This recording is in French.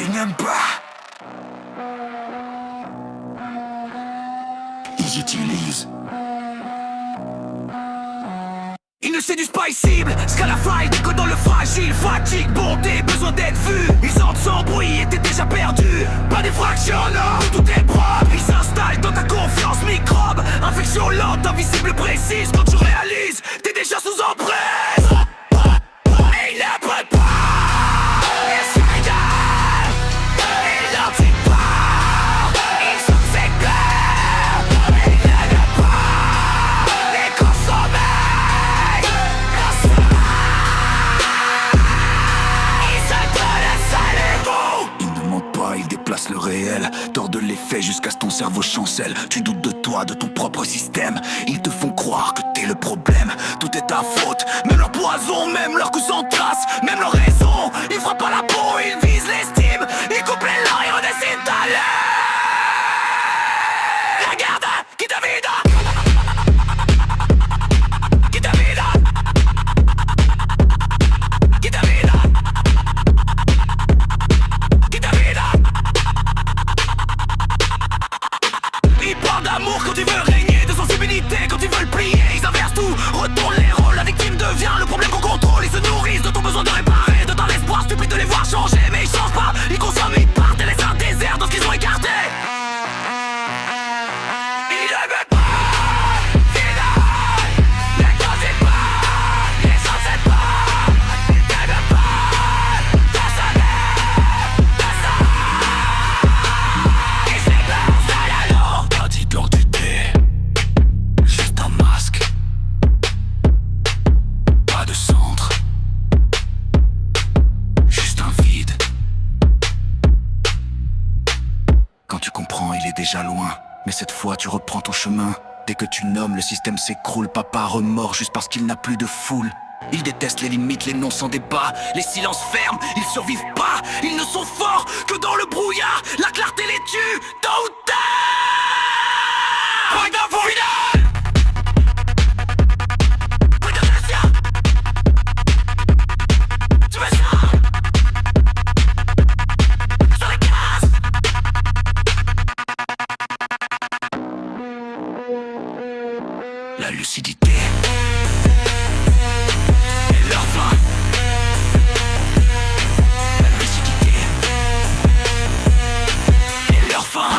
ils n'aiment pas. Ils utilisent. Ils ne séduisent pas, ils ciblent. Scalafry, décodant le fragile. Fatigue, bonté, besoin d'être vu. Ils entrent sans bruit et t'es déjà perdu. Pas d'effraction, non, tout est propre. Ils s'installent dans ta confiance, microbe. Infection lente, invisible, précise. Quand tu réalises, t'es déjà sous emprise. Et ils ne prennent pas. Ils s'aident. Ils l'anticipent. Ils sont fait clairs. Ils n'aident pas. Les consommer. Ils ne mentent pas, ils déplacent le réel. Tordent les faits jusqu'à ce que ton cerveau chancelle. Tu doutes de toi, de ton propre système. Ils te font croire que t'es le problème. Tout est ta faute, même leur poison, même leur coup sans trace, même leur raison. Ils frappent à la peau, ils visent l'estime. Ils coupent les leurs, ils redessinent ta l'air. Regarde, qui te vide. Qui te vide. Qui te vide. Ils parlent d'amour quand ils veulent régner, de sensibilité quand ils veulent plier. Ils inversent tout, retournent les rôles. La victime devient le problème qu'on contrôle. Ils se nourrissent de ton besoin de réparer, de ton espoir stupide de les voir changer. Mais ils changent pas, ils consomment, ils partent et laissent un désert dans ce qu'ils ont écarté. Ils ne veulent pas, les causes pas, les chancelles pas. Ils ne veulent pas, dans sa mère, dans sa. Ils s'éclairent à la lourde. Pas d'identité, juste un masque. Pas de centre, juste un vide. Quand tu comprends, il est déjà loin. Mais cette fois tu reprends ton chemin. Dès que tu nommes, le système s'écroule. Pas par remords, juste parce qu'il n'a plus de foule. Ils détestent les limites, les noms sans débat. Les silences fermes, ils survivent pas. Ils ne sont forts que dans le brouillard. La clarté les tue, tôt ou tard. Point d'info final. Point d'info. Tu veux ça? Sur les cases. La lucidité et leur fin. La lucidité et leur fin.